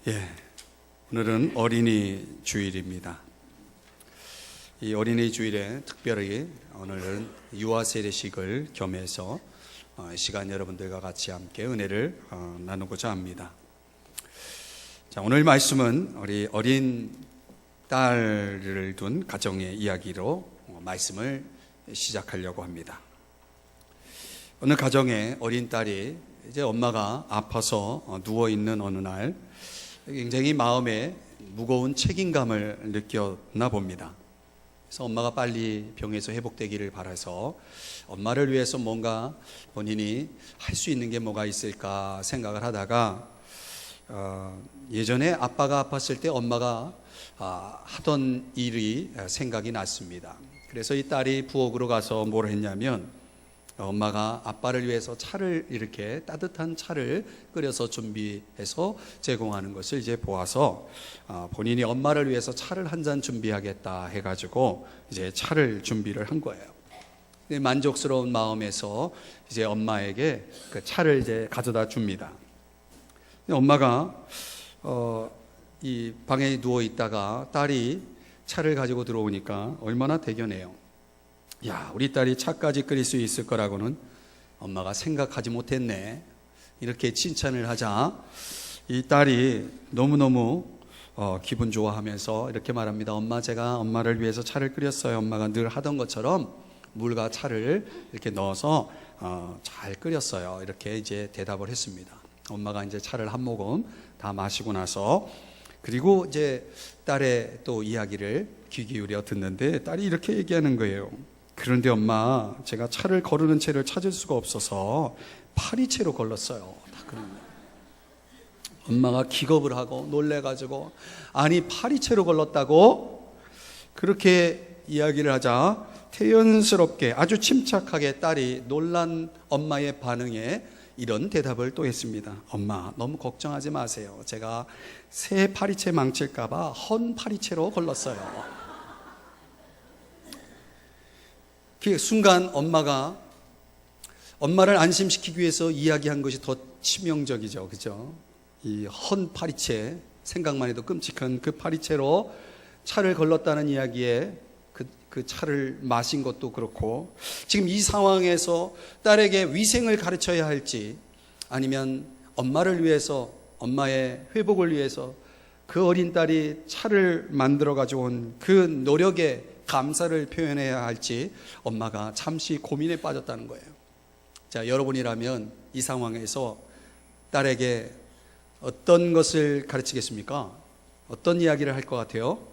예, 오늘은 어린이 주일입니다. 이 어린이 주일에 특별히 오늘은 유아 세례식을 겸해서 시간 여러분들과 같이 함께 은혜를 나누고자 합니다. 자, 오늘 말씀은 우리 어린 딸을 둔 가정의 이야기로 말씀을 시작하려고 합니다. 어느 가정에 어린 딸이 이제 엄마가 아파서 누워있는 어느 날 굉장히 마음에 무거운 책임감을 느꼈나 봅니다. 그래서 엄마가 빨리 병에서 회복되기를 바라서 엄마를 위해서 뭔가 본인이 할 수 있는 게 뭐가 있을까 생각을 하다가 예전에 아빠가 아팠을 때 엄마가 하던 일이 생각이 났습니다. 그래서 이 딸이 부엌으로 가서 뭘 했냐면 엄마가 아빠를 위해서 차를 이렇게 따뜻한 차를 끓여서 준비해서 제공하는 것을 이제 보아서 본인이 엄마를 위해서 차를 한 잔 준비하겠다 해가지고 이제 차를 준비를 한 거예요. 만족스러운 마음에서 이제 엄마에게 그 차를 이제 가져다 줍니다. 엄마가 이 방에 누워 있다가 딸이 차를 가지고 들어오니까 얼마나 대견해요. 야, 우리 딸이 차까지 끓일 수 있을 거라고는 엄마가 생각하지 못했네. 이렇게 칭찬을 하자 이 딸이 너무너무 기분 좋아하면서 이렇게 말합니다. 엄마, 제가 엄마를 위해서 차를 끓였어요. 엄마가 늘 하던 것처럼 물과 차를 이렇게 넣어서 잘 끓였어요. 이렇게 이제 대답을 했습니다. 엄마가 이제 차를 한 모금 다 마시고 나서 그리고 이제 딸의 또 이야기를 귀 기울여 듣는데 딸이 이렇게 얘기하는 거예요. 그런데 엄마, 제가 차를 거르는 채를 찾을 수가 없어서 파리채로 걸렀어요. 다 그런 거예요. 엄마가 기겁을 하고 놀래가지고, 아니 파리채로 걸렀다고? 그렇게 이야기를 하자 태연스럽게 아주 침착하게 딸이 놀란 엄마의 반응에 이런 대답을 또 했습니다. 엄마, 너무 걱정하지 마세요. 제가 새 파리채 망칠까봐 헌 파리채로 걸렀어요. 그 순간 엄마를 안심시키기 위해서 이야기한 것이 더 치명적이죠. 그죠? 이 헌 파리채, 생각만 해도 끔찍한 그 파리채로 차를 걸렀다는 이야기에 그 차를 마신 것도 그렇고, 지금 이 상황에서 딸에게 위생을 가르쳐야 할지 아니면 엄마를 위해서, 엄마의 회복을 위해서 그 어린 딸이 차를 만들어 가지고 온 그 노력에 감사를 표현해야 할지 엄마가 잠시 고민에 빠졌다는 거예요. 자, 여러분이라면 이 상황에서 딸에게 어떤 것을 가르치겠습니까? 어떤 이야기를 할 것 같아요?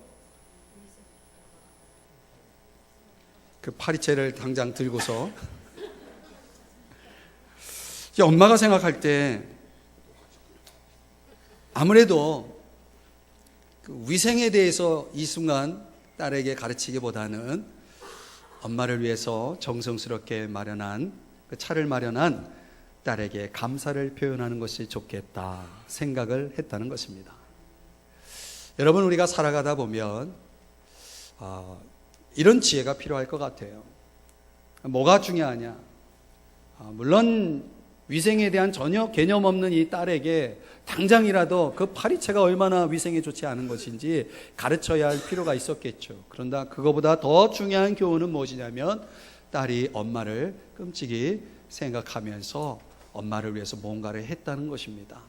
그 파리채를 당장 들고서 엄마가 생각할 때 아무래도 그 위생에 대해서 이 순간 딸에게 가르치기보다는 엄마를 위해서 정성스럽게 마련한 그 차를 마련한 딸에게 감사를 표현하는 것이 좋겠다 생각을 했다는 것입니다. 여러분, 우리가 살아가다 보면 이런 지혜가 필요할 것 같아요. 뭐가 중요하냐? 물론 위생에 대한 전혀 개념 없는 이 딸에게 당장이라도 그 파리채가 얼마나 위생에 좋지 않은 것인지 가르쳐야 할 필요가 있었겠죠. 그런데 그거보다 더 중요한 교훈은 무엇이냐면 딸이 엄마를 끔찍이 생각하면서 엄마를 위해서 뭔가를 했다는 것입니다.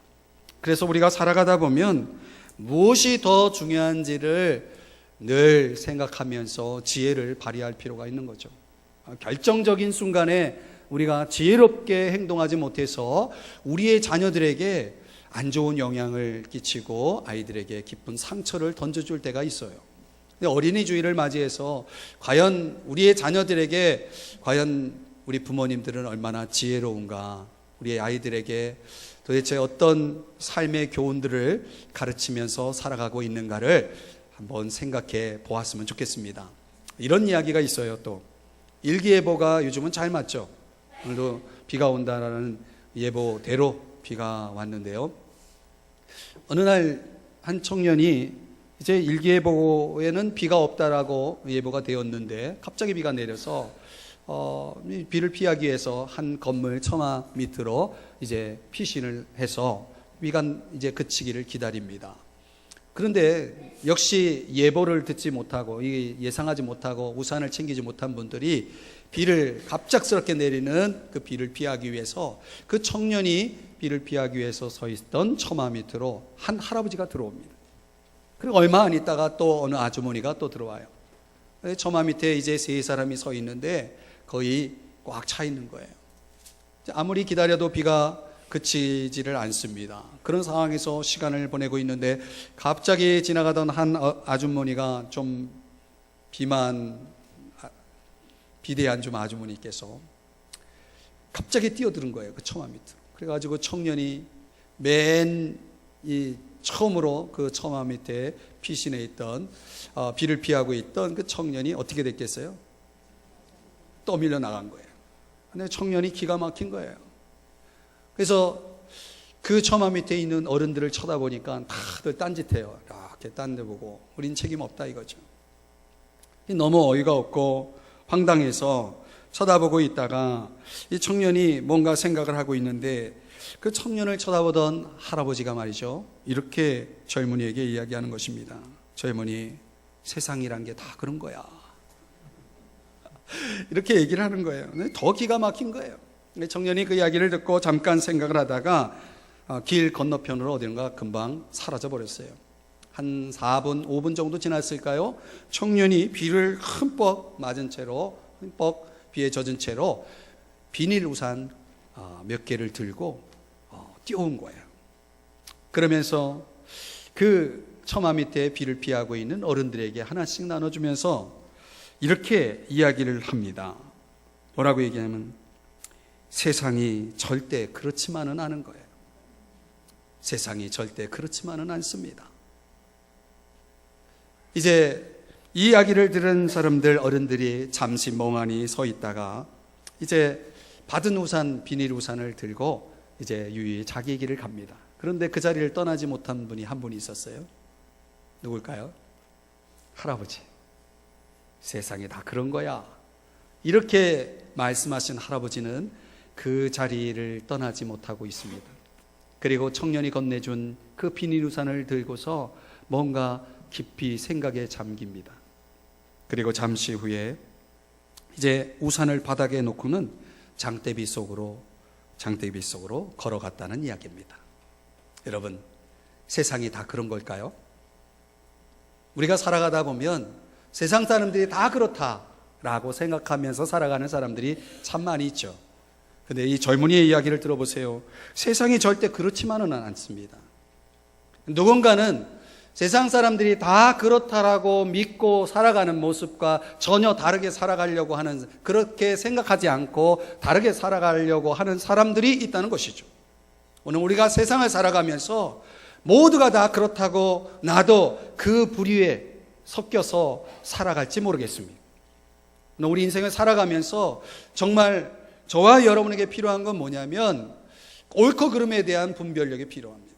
그래서 우리가 살아가다 보면 무엇이 더 중요한지를 늘 생각하면서 지혜를 발휘할 필요가 있는 거죠. 결정적인 순간에 우리가 지혜롭게 행동하지 못해서 우리의 자녀들에게 안 좋은 영향을 끼치고 아이들에게 깊은 상처를 던져줄 때가 있어요. 근데 어린이 주일을 맞이해서 과연 우리의 자녀들에게 과연 우리 부모님들은 얼마나 지혜로운가, 우리의 아이들에게 도대체 어떤 삶의 교훈들을 가르치면서 살아가고 있는가를 한번 생각해 보았으면 좋겠습니다. 이런 이야기가 있어요. 또 일기예보가 요즘은 잘 맞죠. 오늘도 비가 온다라는 예보대로 비가 왔는데요. 어느 날 한 청년이 이제 일기예보에는 비가 없다라고 예보가 되었는데 갑자기 비가 내려서 비를 피하기 위해서 한 건물 처마 밑으로 이제 피신을 해서 비가 이제 그치기를 기다립니다. 그런데 역시 예보를 듣지 못하고 예상하지 못하고 우산을 챙기지 못한 분들이 비를 갑작스럽게 내리는 그 비를 피하기 위해서 그 청년이 비를 피하기 위해서 서 있던 처마 밑으로 한 할아버지가 들어옵니다. 그리고 얼마 안 있다가 또 어느 아주머니가 또 들어와요. 처마 밑에 이제 세 사람이 서 있는데 거의 꽉 차 있는 거예요. 아무리 기다려도 비가 그치지를 않습니다. 그런 상황에서 시간을 보내고 있는데 갑자기 지나가던 한 아주머니가 좀 비대한 좀 아주머니께서 갑자기 뛰어드는 거예요. 그 처마 밑으로. 그래가지고 청년이 처음으로 그 처마 밑에 피신해 있던 비를 피하고 있던 그 청년이 어떻게 됐겠어요? 떠밀려 나간 거예요. 근데 청년이 기가 막힌 거예요. 그래서 그 처마 밑에 있는 어른들을 쳐다보니까 다들 딴짓해요. 이렇게 딴 데 보고 우린 책임 없다 이거죠. 너무 어이가 없고 황당해서 쳐다보고 있다가 이 청년이 뭔가 생각을 하고 있는데 그 청년을 쳐다보던 할아버지가 말이죠, 이렇게 젊은이에게 이야기하는 것입니다. 젊은이, 세상이란 게 다 그런 거야. 이렇게 얘기를 하는 거예요. 더 기가 막힌 거예요. 청년이 그 이야기를 듣고 잠깐 생각을 하다가 길 건너편으로 어딘가 금방 사라져 버렸어요. 한 4분, 5분 정도 지났을까요? 청년이 비를 흠뻑 맞은 채로, 흠뻑 비에 젖은 채로 비닐 우산 몇 개를 들고 뛰어온 거예요. 그러면서 그 처마 밑에 비를 피하고 있는 어른들에게 하나씩 나눠주면서 이렇게 이야기를 합니다. 뭐라고 얘기하면 세상이 절대 그렇지만은 않은 거예요. 세상이 절대 그렇지만은 않습니다. 이제 이 이야기를 들은 사람들, 어른들이 잠시 멍하니 서 있다가 이제 받은 우산, 비닐 우산을 들고 이제 유유히 자기 길을 갑니다. 그런데 그 자리를 떠나지 못한 분이 한 분이 있었어요. 누굴까요? 할아버지. 세상에 다 그런 거야. 이렇게 말씀하신 할아버지는 그 자리를 떠나지 못하고 있습니다. 그리고 청년이 건네준 그 비닐 우산을 들고서 뭔가 깊이 생각에 잠깁니다. 그리고 잠시 후에 이제 우산을 바닥에 놓고는 장대비 속으로 걸어갔다는 이야기입니다. 여러분, 세상이 다 그런 걸까요? 우리가 살아가다 보면 세상 사람들이 다 그렇다라고 생각하면서 살아가는 사람들이 참 많이 있죠. 근데 이 젊은이의 이야기를 들어보세요. 세상이 절대 그렇지만은 않습니다. 누군가는 세상 사람들이 다 그렇다라고 믿고 살아가는 모습과 전혀 다르게 살아가려고 하는, 그렇게 생각하지 않고 다르게 살아가려고 하는 사람들이 있다는 것이죠. 오늘 우리가 세상을 살아가면서 모두가 다 그렇다고 나도 그 부류에 섞여서 살아갈지 모르겠습니다. 우리 인생을 살아가면서 정말 저와 여러분에게 필요한 건 뭐냐면 옳고 그름에 대한 분별력이 필요합니다.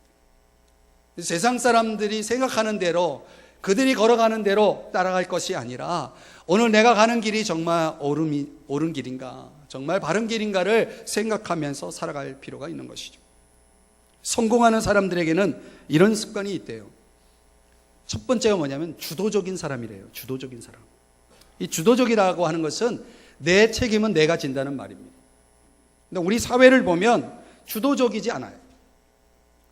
세상 사람들이 생각하는 대로, 그들이 걸어가는 대로 따라갈 것이 아니라 오늘 내가 가는 길이 정말 옳은 길인가, 정말 바른 길인가를 생각하면서 살아갈 필요가 있는 것이죠. 성공하는 사람들에게는 이런 습관이 있대요. 첫 번째가 뭐냐면 주도적인 사람이래요. 주도적인 사람. 이 주도적이라고 하는 것은 내 책임은 내가 진다는 말입니다. 근데 우리 사회를 보면 주도적이지 않아요.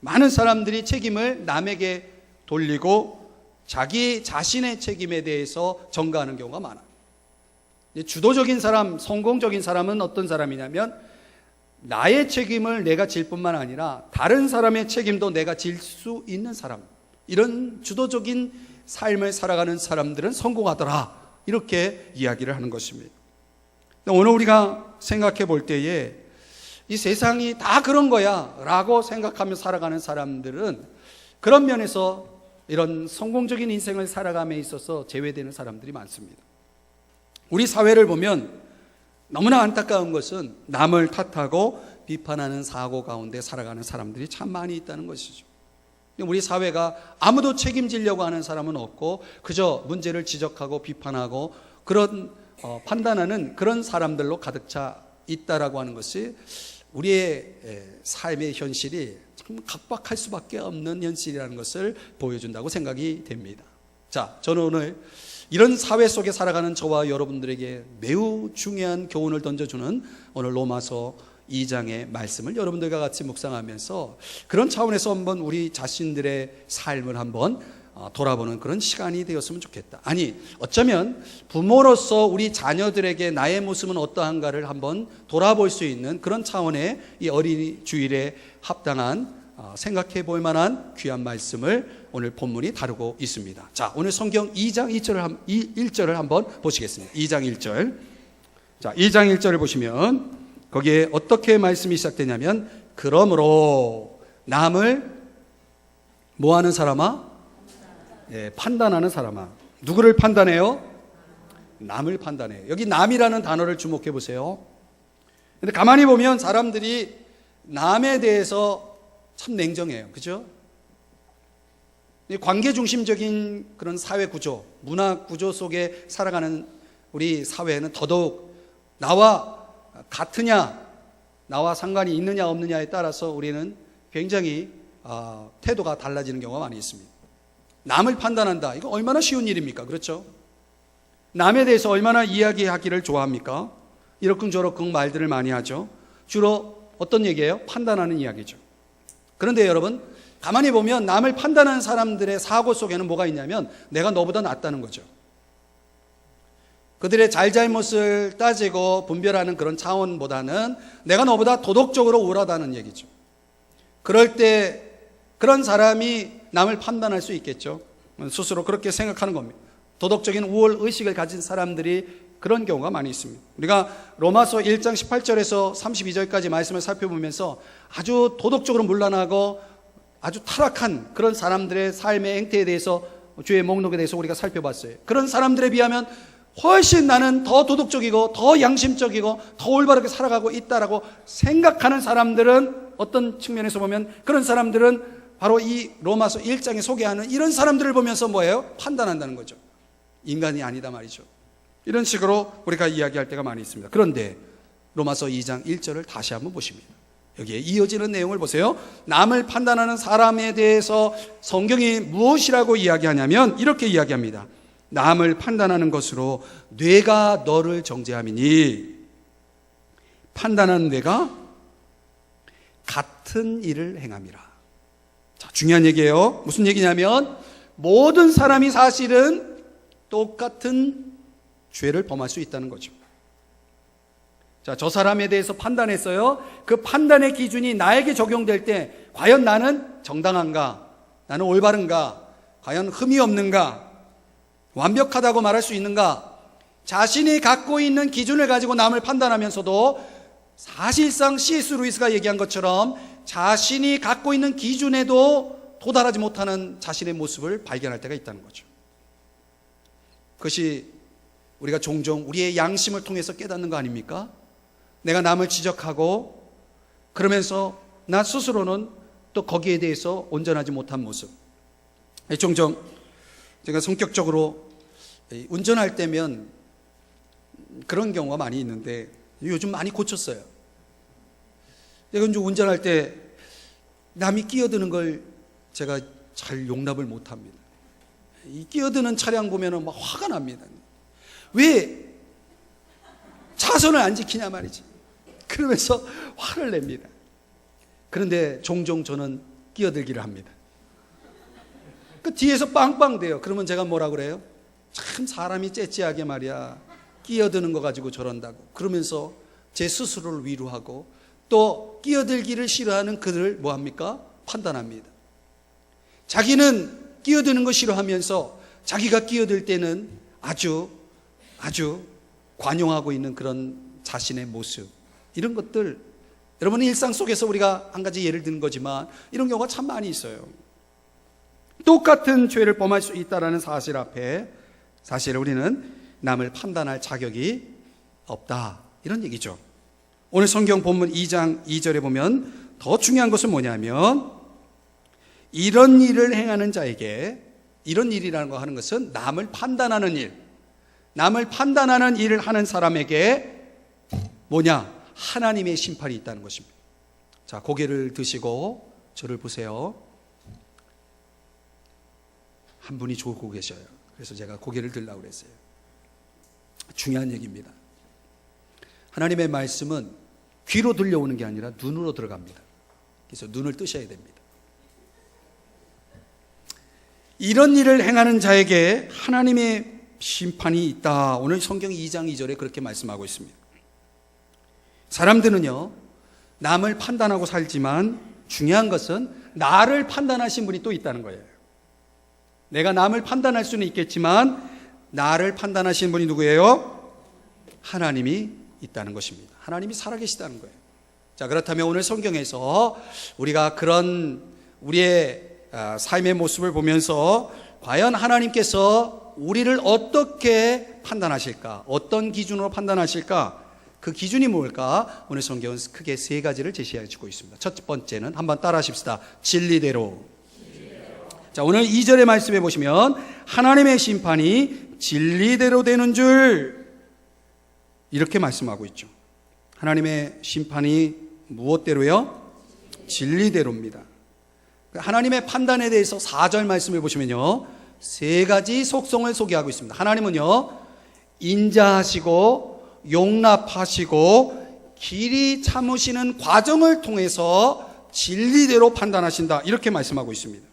많은 사람들이 책임을 남에게 돌리고 자기 자신의 책임에 대해서 전가하는 경우가 많아요. 주도적인 사람, 성공적인 사람은 어떤 사람이냐면 나의 책임을 내가 질 뿐만 아니라 다른 사람의 책임도 내가 질 수 있는 사람, 이런 주도적인 삶을 살아가는 사람들은 성공하더라, 이렇게 이야기를 하는 것입니다. 오늘 우리가 생각해 볼 때에 이 세상이 다 그런 거야 라고 생각하며 살아가는 사람들은 그런 면에서 이런 성공적인 인생을 살아감에 있어서 제외되는 사람들이 많습니다. 우리 사회를 보면 너무나 안타까운 것은 남을 탓하고 비판하는 사고 가운데 살아가는 사람들이 참 많이 있다는 것이죠. 우리 사회가 아무도 책임지려고 하는 사람은 없고 그저 문제를 지적하고 비판하고 그런 판단하는 그런 사람들로 가득 차 있다라고 하는 것이 우리의 삶의 현실이 참 각박할 수밖에 없는 현실이라는 것을 보여준다고 생각이 됩니다. 자, 저는 오늘 이런 사회 속에 살아가는 저와 여러분들에게 매우 중요한 교훈을 던져주는 오늘 로마서 2장의 말씀을 여러분들과 같이 묵상하면서 그런 차원에서 한번 우리 자신들의 삶을 한번 돌아보는 그런 시간이 되었으면 좋겠다. 아니, 어쩌면 부모로서 우리 자녀들에게 나의 모습은 어떠한가를 한번 돌아볼 수 있는 그런 차원의 이 어린이 주일에 합당한 생각해 볼 만한 귀한 말씀을 오늘 본문이 다루고 있습니다. 자, 오늘 성경 2장 1절을 한번 보시겠습니다. 2장 1절. 자, 2장 1절을 보시면 거기에 어떻게 말씀이 시작되냐면, 그러므로 남을 뭐 하는 사람아? 예, 판단하는 사람아. 누구를 판단해요? 남을 판단해요. 여기 남이라는 단어를 주목해 보세요. 근데 가만히 보면 사람들이 남에 대해서 참 냉정해요. 그죠? 관계 중심적인 그런 사회 구조, 문화 구조 속에 살아가는 우리 사회는 더더욱 나와 같으냐, 나와 상관이 있느냐 없느냐에 따라서 우리는 굉장히 태도가 달라지는 경우가 많이 있습니다. 남을 판단한다. 이거 얼마나 쉬운 일입니까? 그렇죠? 남에 대해서 얼마나 이야기하기를 좋아합니까? 이러쿵저러쿵 말들을 많이 하죠. 주로 어떤 얘기예요? 판단하는 이야기죠. 그런데 여러분, 가만히 보면 남을 판단하는 사람들의 사고 속에는 뭐가 있냐면 내가 너보다 낫다는 거죠. 그들의 잘잘못을 따지고 분별하는 그런 차원보다는 내가 너보다 도덕적으로 우월하다는 얘기죠. 그럴 때 그런 사람이 남을 판단할 수 있겠죠. 스스로 그렇게 생각하는 겁니다. 도덕적인 우월 의식을 가진 사람들이 그런 경우가 많이 있습니다. 우리가 로마서 1장 18절에서 32절까지 말씀을 살펴보면서 아주 도덕적으로 문란하고 아주 타락한 그런 사람들의 삶의 행태에 대해서 주의 목록에 대해서 우리가 살펴봤어요. 그런 사람들에 비하면 훨씬 나는 더 도덕적이고 더 양심적이고 더 올바르게 살아가고 있다라고 생각하는 사람들은 어떤 측면에서 보면 그런 사람들은 바로 이 로마서 1장에 소개하는 이런 사람들을 보면서 뭐예요? 판단한다는 거죠. 인간이 아니다 말이죠. 이런 식으로 우리가 이야기할 때가 많이 있습니다. 그런데 로마서 2장 1절을 다시 한번 보십니다. 여기에 이어지는 내용을 보세요. 남을 판단하는 사람에 대해서 성경이 무엇이라고 이야기하냐면 이렇게 이야기합니다. 남을 판단하는 것으로 뇌가 너를 정죄함이니 판단하는 뇌가 같은 일을 행함이라. 자, 중요한 얘기예요. 무슨 얘기냐면 모든 사람이 사실은 똑같은 죄를 범할 수 있다는 거죠. 자, 저 사람에 대해서 판단했어요. 그 판단의 기준이 나에게 적용될 때 과연 나는 정당한가? 나는 올바른가? 과연 흠이 없는가? 완벽하다고 말할 수 있는가? 자신이 갖고 있는 기준을 가지고 남을 판단하면서도 사실상 C.S. 루이스가 얘기한 것처럼 자신이 갖고 있는 기준에도 도달하지 못하는 자신의 모습을 발견할 때가 있다는 거죠. 그것이 우리가 종종 우리의 양심을 통해서 깨닫는 거 아닙니까? 내가 남을 지적하고 그러면서 나 스스로는 또 거기에 대해서 온전하지 못한 모습. 종종 제가 성격적으로 운전할 때면 그런 경우가 많이 있는데 요즘 많이 고쳤어요. 제가 이제 운전할 때 남이 끼어드는 걸 제가 잘 용납을 못합니다. 이 끼어드는 차량 보면 막 화가 납니다. 왜 차선을 안 지키냐 말이지. 그러면서 화를 냅니다. 그런데 종종 저는 끼어들기를 합니다. 그 뒤에서 빵빵대요. 그러면 제가 뭐라 그래요? 참 사람이 째째하게 말이야. 끼어드는 거 가지고 저런다고. 그러면서 제 스스로를 위로하고 또 끼어들기를 싫어하는 그들을 뭐합니까? 판단합니다. 자기는 끼어드는 거 싫어하면서 자기가 끼어들 때는 아주 관용하고 있는 그런 자신의 모습, 이런 것들, 여러분 일상 속에서 우리가 한 가지 예를 드는 거지만 이런 경우가 참 많이 있어요. 똑같은 죄를 범할 수 있다는 사실 앞에 사실 우리는 남을 판단할 자격이 없다, 이런 얘기죠. 오늘 성경 본문 2장 2절에 보면 더 중요한 것은 뭐냐면 이런 일을 행하는 자에게, 이런 일이라는 거 하는 것은 남을 판단하는 일, 남을 판단하는 일을 하는 사람에게 뭐냐? 하나님의 심판이 있다는 것입니다. 자, 고개를 드시고 저를 보세요. 한 분이 좋고 계셔요. 그래서 제가 고개를 들라고 그랬어요. 중요한 얘기입니다. 하나님의 말씀은 귀로 들려오는 게 아니라 눈으로 들어갑니다. 그래서 눈을 뜨셔야 됩니다. 이런 일을 행하는 자에게 하나님의 심판이 있다. 오늘 성경 2장 2절에 그렇게 말씀하고 있습니다. 사람들은요, 남을 판단하고 살지만 중요한 것은 나를 판단하신 분이 또 있다는 거예요. 내가 남을 판단할 수는 있겠지만 나를 판단하신 분이 누구예요? 하나님이 있다는 것입니다. 하나님이 살아계시다는 거예요. 자, 그렇다면 오늘 성경에서 우리가 그런 우리의 삶의 모습을 보면서 과연 하나님께서 우리를 어떻게 판단하실까? 어떤 기준으로 판단하실까? 그 기준이 뭘까? 오늘 성경은 크게 세 가지를 제시해 주고 있습니다. 첫 번째는 한번 따라 하십시다. 진리대로. 자, 오늘 2절의 말씀에 보시면 하나님의 심판이 진리대로 되는 줄 이렇게 말씀하고 있죠. 하나님의 심판이 무엇대로요? 진리대로입니다. 하나님의 판단에 대해서 4절 말씀을 보시면요, 세 가지 속성을 소개하고 있습니다. 하나님은요, 인자하시고 용납하시고 길이 참으시는 과정을 통해서 진리대로 판단하신다, 이렇게 말씀하고 있습니다.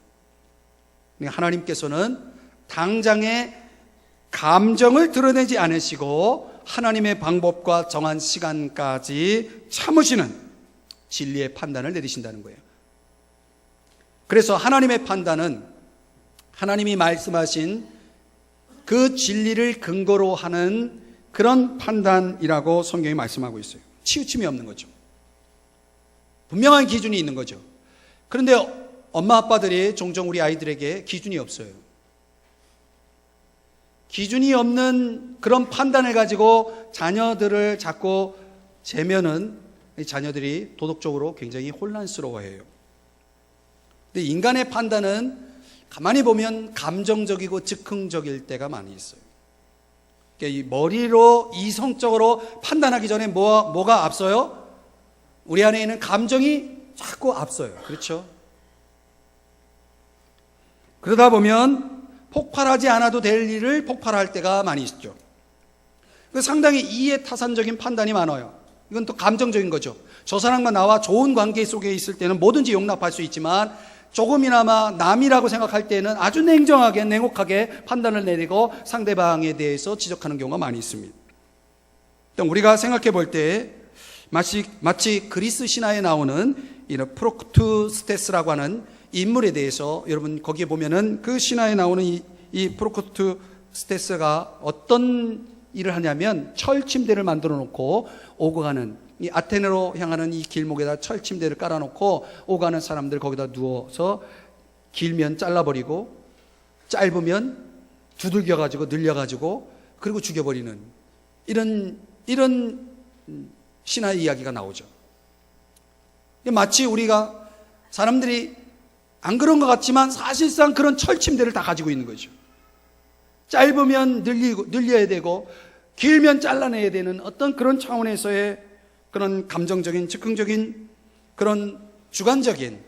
하나님께서는 당장의 감정을 드러내지 않으시고 하나님의 방법과 정한 시간까지 참으시는 진리의 판단을 내리신다는 거예요. 그래서 하나님의 판단은 하나님이 말씀하신 그 진리를 근거로 하는 그런 판단이라고 성경이 말씀하고 있어요. 치우침이 없는 거죠. 분명한 기준이 있는 거죠. 그런데 엄마 아빠들이 종종 우리 아이들에게 기준이 없어요. 기준이 없는 그런 판단을 가지고 자녀들을 자꾸 재면은 자녀들이 도덕적으로 굉장히 혼란스러워해요. 근데 인간의 판단은 가만히 보면 감정적이고 즉흥적일 때가 많이 있어요. 그러니까 이 머리로 이성적으로 판단하기 전에 뭐가 앞서요? 우리 안에 있는 감정이 자꾸 앞서요. 그렇죠? 그러다 보면 폭발하지 않아도 될 일을 폭발할 때가 많이 있죠. 상당히 이해타산적인 판단이 많아요. 이건 또 감정적인 거죠. 저 사람과 나와 좋은 관계 속에 있을 때는 뭐든지 용납할 수 있지만 조금이나마 남이라고 생각할 때는 아주 냉정하게 냉혹하게 판단을 내리고 상대방에 대해서 지적하는 경우가 많이 있습니다. 우리가 생각해 볼 때 마치 그리스 신화에 나오는 이런 프로크투스테스라고 하는 인물에 대해서 여러분 거기에 보면은 그 신화에 나오는 이 프로크투스테스가 어떤 일을 하냐면 철침대를 만들어 놓고 오고 가는 이 아테네로 향하는 이 길목에다 철침대를 깔아놓고 오고 가는 사람들 거기다 누워서 길면 잘라버리고 짧으면 두들겨가지고 늘려가지고 그리고 죽여버리는 이런 신화의 이야기가 나오죠. 마치 우리가 사람들이 안 그런 것 같지만 사실상 그런 철침대를 다 가지고 있는 거죠. 짧으면 늘려야 되고 길면 잘라내야 되는 어떤 그런 차원에서의 그런 감정적인 즉흥적인 그런 주관적인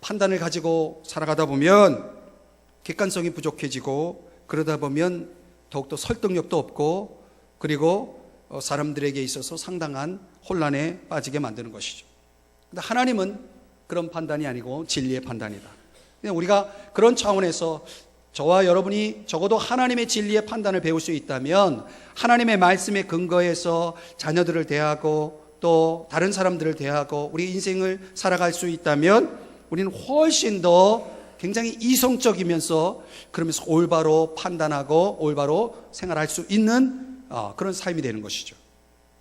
판단을 가지고 살아가다 보면 객관성이 부족해지고 그러다 보면 더욱더 설득력도 없고 그리고 사람들에게 있어서 상당한 혼란에 빠지게 만드는 것이죠. 근데 하나님은 그런 판단이 아니고 진리의 판단이다. 우리가 그런 차원에서 저와 여러분이 적어도 하나님의 진리의 판단을 배울 수 있다면 하나님의 말씀에 근거해서 자녀들을 대하고 또 다른 사람들을 대하고 우리 인생을 살아갈 수 있다면 우리는 훨씬 더 굉장히 이성적이면서 그러면서 올바로 판단하고 올바로 생활할 수 있는 그런 삶이 되는 것이죠.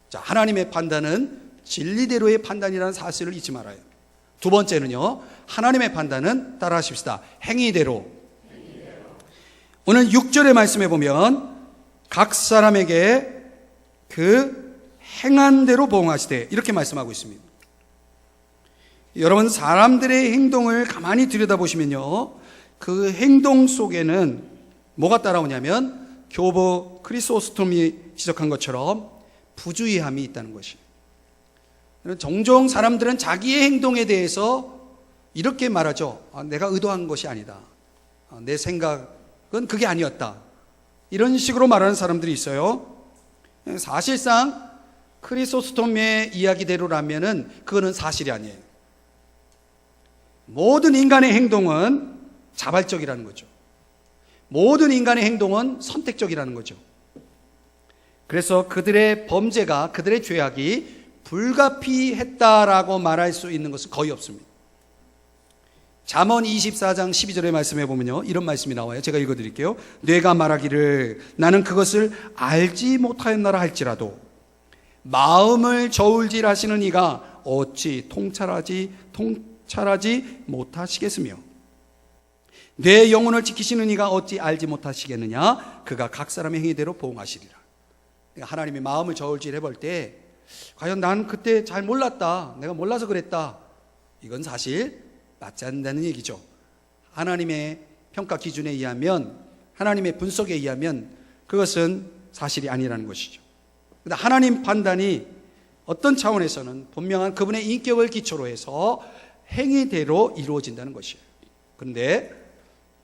자, 하나님의 판단은 진리대로의 판단이라는 사실을 잊지 말아요. 두 번째는요, 하나님의 판단은 따라 하십시다. 행위대로. 오늘 6절의 말씀에 보면 각 사람에게 그 행한 대로 보응하시되 이렇게 말씀하고 있습니다. 여러분 사람들의 행동을 가만히 들여다보시면요, 그 행동 속에는 뭐가 따라오냐면 교부 크리소스톰이 지적한 것처럼 부주의함이 있다는 것이에요. 종종 사람들은 자기의 행동에 대해서 이렇게 말하죠. 내가 의도한 것이 아니다. 내 생각은 그게 아니었다. 이런 식으로 말하는 사람들이 있어요. 사실상 크리소스톰의 이야기대로라면은 그거는 사실이 아니에요. 모든 인간의 행동은 자발적이라는 거죠. 모든 인간의 행동은 선택적이라는 거죠. 그래서 그들의 범죄가, 그들의 죄악이 불가피했다라고 말할 수 있는 것은 거의 없습니다. 잠언 24장 12절의 말씀에 보면요, 이런 말씀이 나와요. 제가 읽어드릴게요. 뇌가 말하기를 나는 그것을 알지 못하였나라 할지라도 마음을 저울질하시는 이가 어찌 통찰하지 못하시겠으며 내 영혼을 지키시는 이가 어찌 알지 못하시겠느냐. 그가 각 사람의 행위대로 보응하시리라. 그러니까 하나님이 마음을 저울질해 볼 때 과연 난 그때 잘 몰랐다, 내가 몰라서 그랬다, 이건 사실 맞지 않는다는 얘기죠. 하나님의 평가 기준에 의하면, 하나님의 분석에 의하면 그것은 사실이 아니라는 것이죠. 그런데 하나님 판단이 어떤 차원에서는 분명한 그분의 인격을 기초로 해서 행위대로 이루어진다는 것이에요. 그런데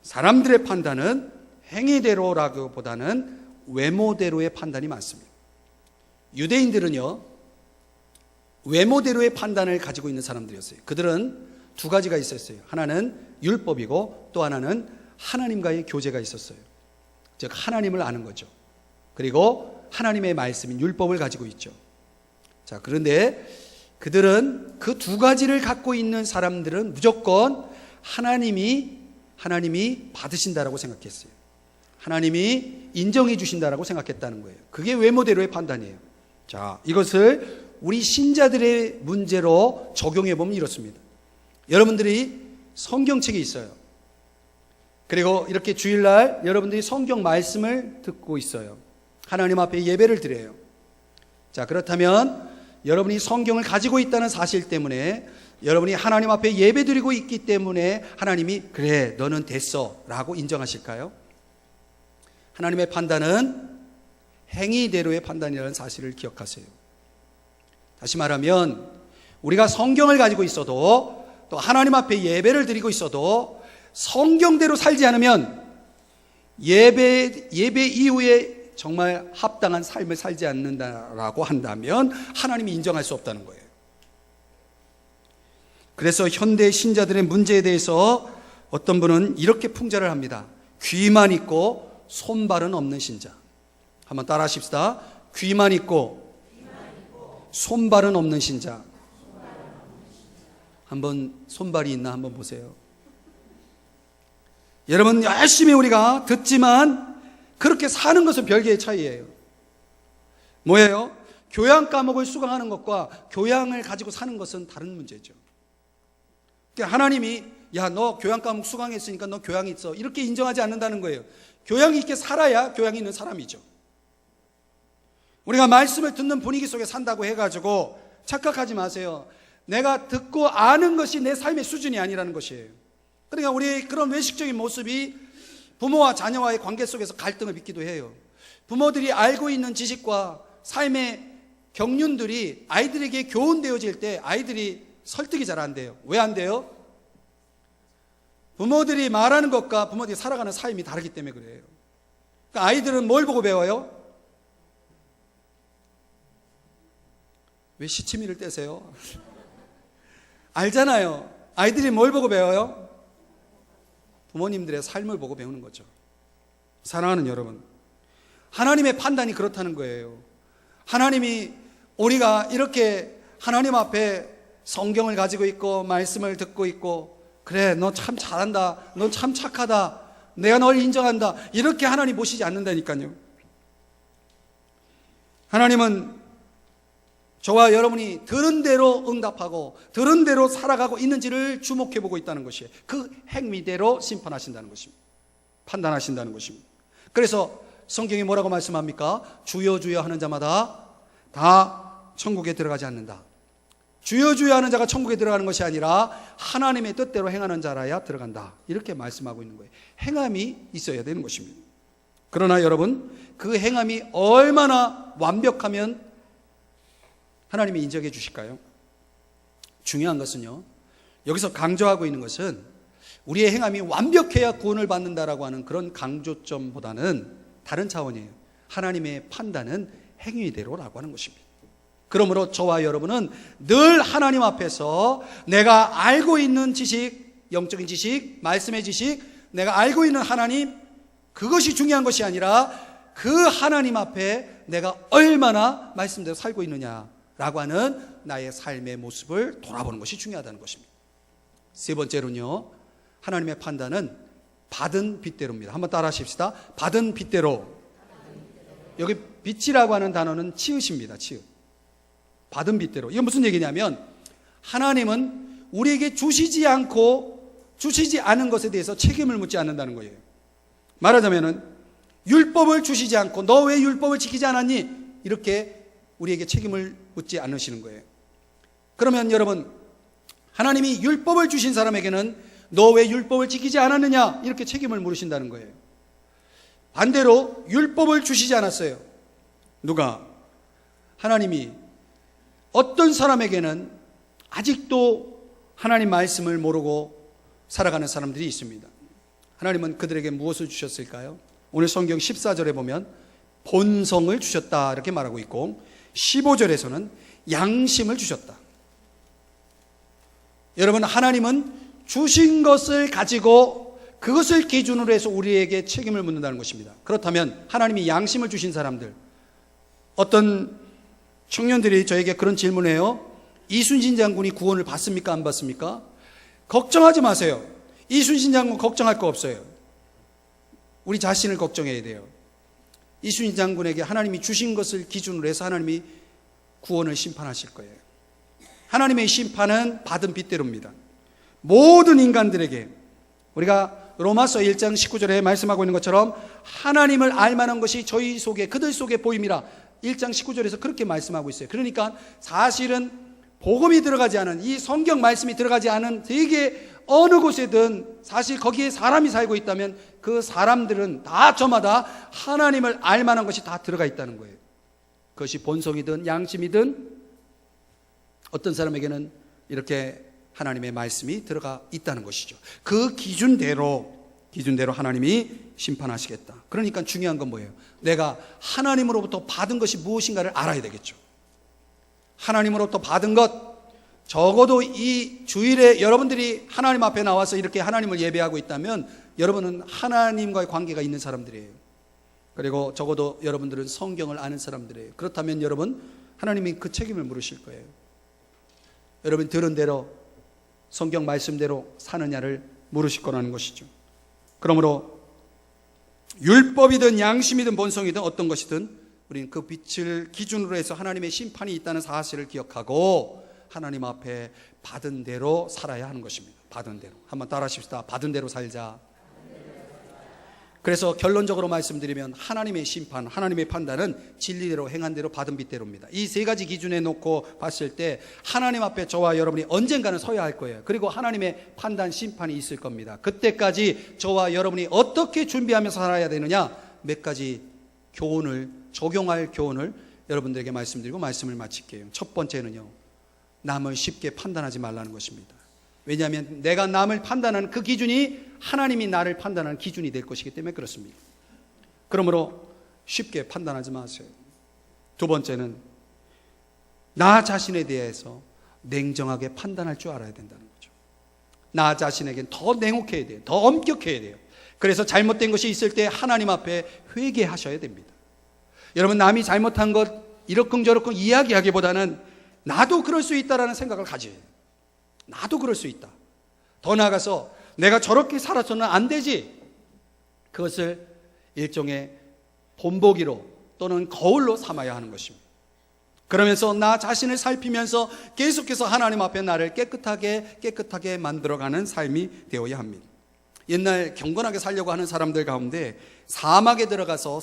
사람들의 판단은 행위대로라기보다는 외모대로의 판단이 많습니다. 유대인들은요, 외모대로의 판단을 가지고 있는 사람들이었어요. 그들은 두 가지가 있었어요. 하나는 율법이고 또 하나는 하나님과의 교제가 있었어요. 즉 하나님을 아는 거죠. 그리고 하나님의 말씀인 율법을 가지고 있죠. 자, 그런데 그들은 그 두 가지를 갖고 있는 사람들은 무조건 하나님이 받으신다라고 생각했어요. 하나님이 인정해 주신다라고 생각했다는 거예요. 그게 외모대로의 판단이에요. 자, 이것을 우리 신자들의 문제로 적용해 보면 이렇습니다. 여러분들이 성경책이 있어요. 그리고 이렇게 주일날 여러분들이 성경 말씀을 듣고 있어요. 하나님 앞에 예배를 드려요. 자, 그렇다면 여러분이 성경을 가지고 있다는 사실 때문에, 여러분이 하나님 앞에 예배 드리고 있기 때문에 하나님이 그래 너는 됐어 라고 인정하실까요? 하나님의 판단은 행위대로의 판단이라는 사실을 기억하세요. 다시 말하면 우리가 성경을 가지고 있어도 또 하나님 앞에 예배를 드리고 있어도 성경대로 살지 않으면 예배 이후에 정말 합당한 삶을 살지 않는다라고 한다면 하나님이 인정할 수 없다는 거예요. 그래서 현대 신자들의 문제에 대해서 어떤 분은 이렇게 풍자를 합니다. 귀만 있고 손발은 없는 신자. 한번 따라 하십시다. 귀만 있고 손발은 없는 신자. 한번 손발이 있나 한번 보세요. 여러분, 열심히 우리가 듣지만 그렇게 사는 것은 별개의 차이예요. 뭐예요? 교양 과목을 수강하는 것과 교양을 가지고 사는 것은 다른 문제죠. 그러니까 하나님이 야, 너 교양 과목 수강했으니까 너 교양이 있어, 이렇게 인정하지 않는다는 거예요. 교양이 있게 살아야 교양이 있는 사람이죠. 우리가 말씀을 듣는 분위기 속에 산다고 해가지고 착각하지 마세요. 내가 듣고 아는 것이 내 삶의 수준이 아니라는 것이에요. 그러니까 우리 그런 외식적인 모습이 부모와 자녀와의 관계 속에서 갈등을 빚기도 해요. 부모들이 알고 있는 지식과 삶의 경륜들이 아이들에게 교훈되어질 때 아이들이 설득이 잘 안 돼요. 왜 안 돼요? 부모들이 말하는 것과 부모들이 살아가는 삶이 다르기 때문에 그래요. 그러니까 아이들은 뭘 보고 배워요? 왜 시치미를 떼세요? 알잖아요. 아이들이 뭘 보고 배워요? 부모님들의 삶을 보고 배우는 거죠. 사랑하는 여러분, 하나님의 판단이 그렇다는 거예요. 하나님이 우리가 이렇게 하나님 앞에 성경을 가지고 있고 말씀을 듣고 있고 그래 너 참 잘한다, 너 참 착하다, 내가 널 인정한다, 이렇게 하나님 보시지 않는다니까요. 하나님은 저와 여러분이 들은 대로 응답하고 들은 대로 살아가고 있는지를 주목해 보고 있다는 것이에요. 그 행위대로 심판하신다는 것입니다. 판단하신다는 것입니다. 그래서 성경이 뭐라고 말씀합니까? 주여 주여 하는 자마다 다 천국에 들어가지 않는다. 주여 주여 하는 자가 천국에 들어가는 것이 아니라 하나님의 뜻대로 행하는 자라야 들어간다, 이렇게 말씀하고 있는 거예요. 행함이 있어야 되는 것입니다. 그러나 여러분, 그 행함이 얼마나 완벽하면 하나님이 인정해 주실까요? 중요한 것은요, 여기서 강조하고 있는 것은 우리의 행함이 완벽해야 구원을 받는다라고 하는 그런 강조점보다는 다른 차원이에요. 하나님의 판단은 행위대로라고 하는 것입니다. 그러므로 저와 여러분은 늘 하나님 앞에서 내가 알고 있는 지식, 영적인 지식, 말씀의 지식, 내가 알고 있는 하나님, 그것이 중요한 것이 아니라 그 하나님 앞에 내가 얼마나 말씀대로 살고 있느냐라고 하는 나의 삶의 모습을 돌아보는 것이 중요하다는 것입니다. 세 번째로는요, 하나님의 판단은 받은 빚대로입니다. 한번 따라 하십시다. 받은 빚대로. 여기 빚이라고 하는 단어는 치읓입니다. 치읓. 받은 빚대로. 이게 무슨 얘기냐면 하나님은 우리에게 주시지 않은 것에 대해서 책임을 묻지 않는다는 거예요. 말하자면은 율법을 주시지 않고 너 왜 율법을 지키지 않았니? 이렇게 우리에게 책임을 묻지 않으시는 거예요. 그러면 여러분, 하나님이 율법을 주신 사람에게는 너 왜 율법을 지키지 않았느냐? 이렇게 책임을 물으신다는 거예요. 반대로 율법을 주시지 않았어요. 누가? 하나님이 어떤 사람에게는 아직도 하나님 말씀을 모르고 살아가는 사람들이 있습니다. 하나님은 그들에게 무엇을 주셨을까요? 오늘 성경 14절에 보면 본성을 주셨다 이렇게 말하고 있고 15절에서는 양심을 주셨다. 여러분, 하나님은 주신 것을 가지고 그것을 기준으로 해서 우리에게 책임을 묻는다는 것입니다. 그렇다면 하나님이 양심을 주신 사람들, 어떤 청년들이 저에게 그런 질문을 해요. 이순신 장군이 구원을 받습니까? 안 받습니까? 걱정하지 마세요. 이순신 장군 걱정할 거 없어요. 우리 자신을 걱정해야 돼요. 이순신 장군에게 하나님이 주신 것을 기준으로 해서 하나님이 구원을 심판하실 거예요. 하나님의 심판은 받은 빚대로입니다. 모든 인간들에게, 우리가 로마서 1장 19절에 말씀하고 있는 것처럼 하나님을 알만한 것이 저희 속에, 그들 속에 보임이라 1장 19절에서 그렇게 말씀하고 있어요. 그러니까 사실은 복음이 들어가지 않은, 이 성경 말씀이 들어가지 않은 되게 어느 곳에든 사실 거기에 사람이 살고 있다면 그 사람들은 다 저마다 하나님을 알만한 것이 다 들어가 있다는 거예요. 그것이 본성이든 양심이든 어떤 사람에게는 이렇게 하나님의 말씀이 들어가 있다는 것이죠. 그 기준대로 하나님이 심판하시겠다. 그러니까 중요한 건 뭐예요? 내가 하나님으로부터 받은 것이 무엇인가를 알아야 되겠죠. 하나님으로부터 받은 것, 적어도 이 주일에 여러분들이 하나님 앞에 나와서 이렇게 하나님을 예배하고 있다면 여러분은 하나님과의 관계가 있는 사람들이에요. 그리고 적어도 여러분들은 성경을 아는 사람들이에요. 그렇다면 여러분, 하나님이 그 책임을 물으실 거예요. 여러분 들은 대로 성경 말씀대로 사느냐를 물으실 거라는 것이죠. 그러므로 율법이든 양심이든 본성이든 어떤 것이든 우리는 그 빛을 기준으로 해서 하나님의 심판이 있다는 사실을 기억하고 하나님 앞에 받은 대로 살아야 하는 것입니다. 받은 대로. 한번 따라 하십시다. 받은 대로 살자. 그래서 결론적으로 말씀드리면 하나님의 심판, 하나님의 판단은 진리대로 행한 대로 받은 빚대로입니다. 이 세 가지 기준에 놓고 봤을 때 하나님 앞에 저와 여러분이 언젠가는 서야 할 거예요. 그리고 하나님의 판단, 심판이 있을 겁니다. 그때까지 저와 여러분이 어떻게 준비하면서 살아야 되느냐, 몇 가지 교훈을, 적용할 교훈을 여러분들에게 말씀드리고 말씀을 마칠게요. 첫 번째는요, 남을 쉽게 판단하지 말라는 것입니다. 왜냐하면 내가 남을 판단하는 그 기준이 하나님이 나를 판단하는 기준이 될 것이기 때문에 그렇습니다. 그러므로 쉽게 판단하지 마세요. 두 번째는 나 자신에 대해서 냉정하게 판단할 줄 알아야 된다는 거죠. 나 자신에겐 더 냉혹해야 돼요. 더 엄격해야 돼요. 그래서 잘못된 것이 있을 때 하나님 앞에 회개하셔야 됩니다. 여러분, 남이 잘못한 것 이러쿵저러쿵 이야기하기보다는 나도 그럴 수 있다라는 생각을 가져야 해요. 나도 그럴 수 있다. 더 나아가서 내가 저렇게 살아서는 안 되지. 그것을 일종의 본보기로 또는 거울로 삼아야 하는 것입니다. 그러면서 나 자신을 살피면서 계속해서 하나님 앞에 나를 깨끗하게 만들어가는 삶이 되어야 합니다. 옛날 경건하게 살려고 하는 사람들 가운데 사막에 들어가서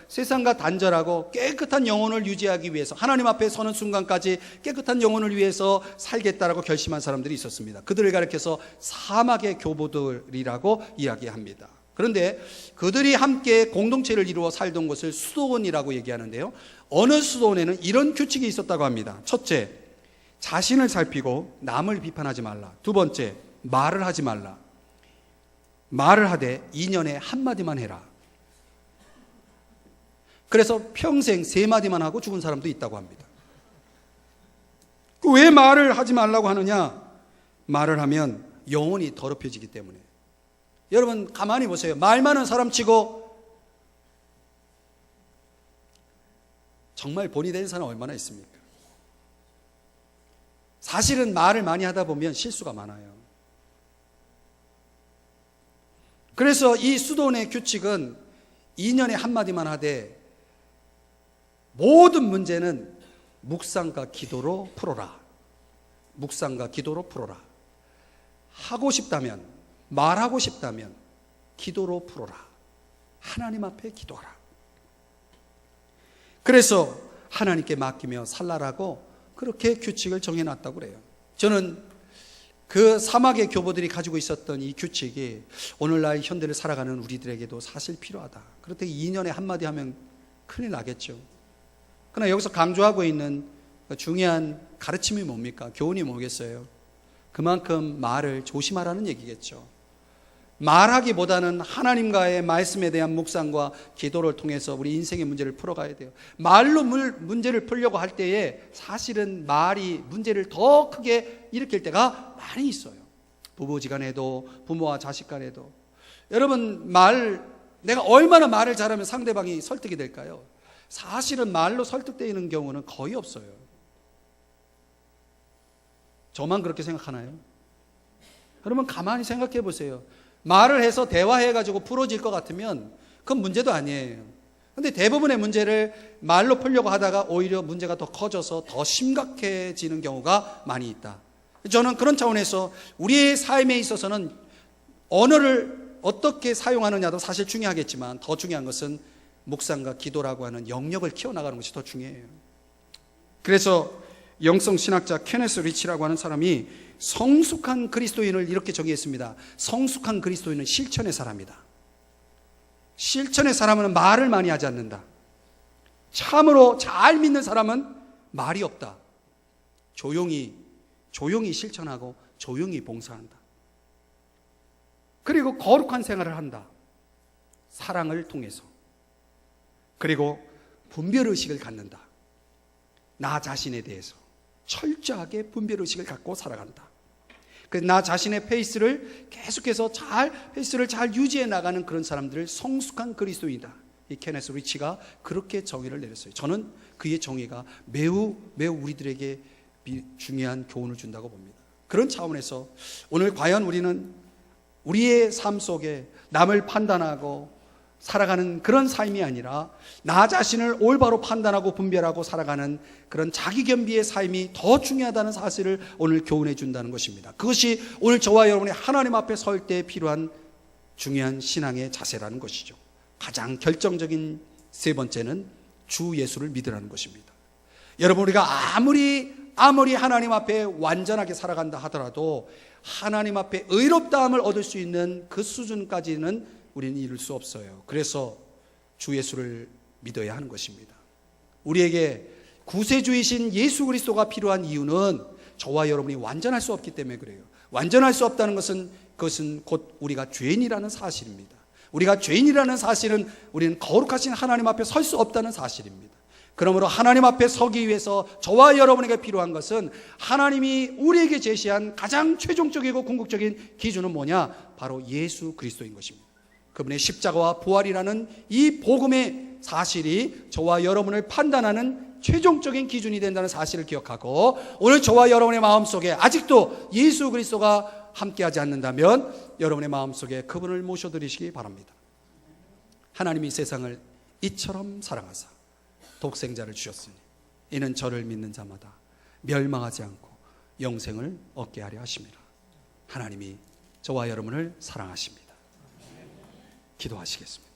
세상과 단절하고 깨끗한 영혼을 유지하기 위해서 하나님 앞에 서는 순간까지 깨끗한 영혼을 위해서 살겠다라고 결심한 사람들이 있었습니다. 그들을 가리켜서 사막의 교보들이라고 이야기합니다. 그런데 그들이 함께 공동체를 이루어 살던 곳을 수도원이라고 얘기하는데요, 어느 수도원에는 이런 규칙이 있었다고 합니다. 첫째, 자신을 살피고 남을 비판하지 말라. 두 번째, 말을 하지 말라. 말을 하되 2년에 한마디만 해라. 그래서 평생 3마디만 하고 죽은 사람도 있다고 합니다. 왜 말을 하지 말라고 하느냐? 말을 하면 영혼이 더럽혀지기 때문에. 여러분 가만히 보세요. 말 많은 사람 치고 정말 본이 된 사람 얼마나 있습니까? 사실은 말을 많이 하다 보면 실수가 많아요. 그래서 이 수도원의 규칙은 2년에 한마디만 하되 모든 문제는 묵상과 기도로 풀어라. 묵상과 기도로 풀어라. 하고 싶다면, 말하고 싶다면 기도로 풀어라. 하나님 앞에 기도하라. 그래서 하나님께 맡기며 살라라고 그렇게 규칙을 정해놨다고 그래요. 저는 그 사막의 교보들이 가지고 있었던 이 규칙이 오늘날 현대를 살아가는 우리들에게도 사실 필요하다. 그렇다고 2년에 한마디 하면 큰일 나겠죠. 그러나 여기서 강조하고 있는 중요한 가르침이 뭡니까? 교훈이 뭐겠어요? 그만큼 말을 조심하라는 얘기겠죠. 말하기보다는 하나님과의 말씀에 대한 묵상과 기도를 통해서 우리 인생의 문제를 풀어가야 돼요. 말로 문제를 풀려고 할 때에 사실은 말이 문제를 더 크게 일으킬 때가 많이 있어요. 부부지간에도 부모와 자식 간에도. 여러분 내가 얼마나 말을 잘하면 상대방이 설득이 될까요? 사실은 말로 설득되는 경우는 거의 없어요. 저만 그렇게 생각하나요? 여러분 가만히 생각해 보세요. 말을 해서 대화해가지고 풀어질 것 같으면 그건 문제도 아니에요. 근데 대부분의 문제를 말로 풀려고 하다가 오히려 문제가 더 커져서 더 심각해지는 경우가 많이 있다. 저는 그런 차원에서 우리의 삶에 있어서는 언어를 어떻게 사용하느냐도 사실 중요하겠지만 더 중요한 것은 묵상과 기도라고 하는 영역을 키워나가는 것이 더 중요해요. 그래서 영성신학자 케네스 리치라고 하는 사람이 성숙한 그리스도인을 이렇게 정의했습니다. 성숙한 그리스도인은 실천의 사람이다. 실천의 사람은 말을 많이 하지 않는다. 참으로 잘 믿는 사람은 말이 없다. 조용히 실천하고 조용히 봉사한다. 그리고 거룩한 생활을 한다. 사랑을 통해서. 그리고 분별의식을 갖는다. 나 자신에 대해서 철저하게 분별의식을 갖고 살아간다. 그래서 나 자신의 페이스를 계속해서 페이스를 잘 유지해 나가는 그런 사람들을 성숙한 그리스도인이다. 이 케네스 리치가 그렇게 정의를 내렸어요. 저는 그의 정의가 매우 우리들에게 중요한 교훈을 준다고 봅니다. 그런 차원에서 오늘 과연 우리는 우리의 삶 속에 남을 판단하고 살아가는 그런 삶이 아니라 나 자신을 올바로 판단하고 분별하고 살아가는 그런 자기겸비의 삶이 더 중요하다는 사실을 오늘 교훈해 준다는 것입니다. 그것이 오늘 저와 여러분이 하나님 앞에 설 때 필요한 중요한 신앙의 자세라는 것이죠. 가장 결정적인 세 번째는 주 예수를 믿으라는 것입니다. 여러분 우리가 아무리 하나님 앞에 완전하게 살아간다 하더라도 하나님 앞에 의롭다함을 얻을 수 있는 그 수준까지는 우리는 이룰 수 없어요. 그래서 주 예수를 믿어야 하는 것입니다. 우리에게 구세주이신 예수 그리스도가 필요한 이유는 저와 여러분이 완전할 수 없기 때문에 그래요. 완전할 수 없다는 것은 그것은 곧 우리가 죄인이라는 사실입니다. 우리가 죄인이라는 사실은 우리는 거룩하신 하나님 앞에 설 수 없다는 사실입니다. 그러므로 하나님 앞에 서기 위해서 저와 여러분에게 필요한 것은 하나님이 우리에게 제시한 가장 최종적이고 궁극적인 기준은 뭐냐? 바로 예수 그리스도인 것입니다. 그분의 십자가와 부활이라는 이 복음의 사실이 저와 여러분을 판단하는 최종적인 기준이 된다는 사실을 기억하고 오늘 저와 여러분의 마음속에 아직도 예수 그리스도가 함께하지 않는다면 여러분의 마음속에 그분을 모셔드리시기 바랍니다. 하나님이 세상을 이처럼 사랑하사 독생자를 주셨으니 이는 저를 믿는 자마다 멸망하지 않고 영생을 얻게 하려 하심이라. 하나님이 저와 여러분을 사랑하십니다. 기도하시겠습니다.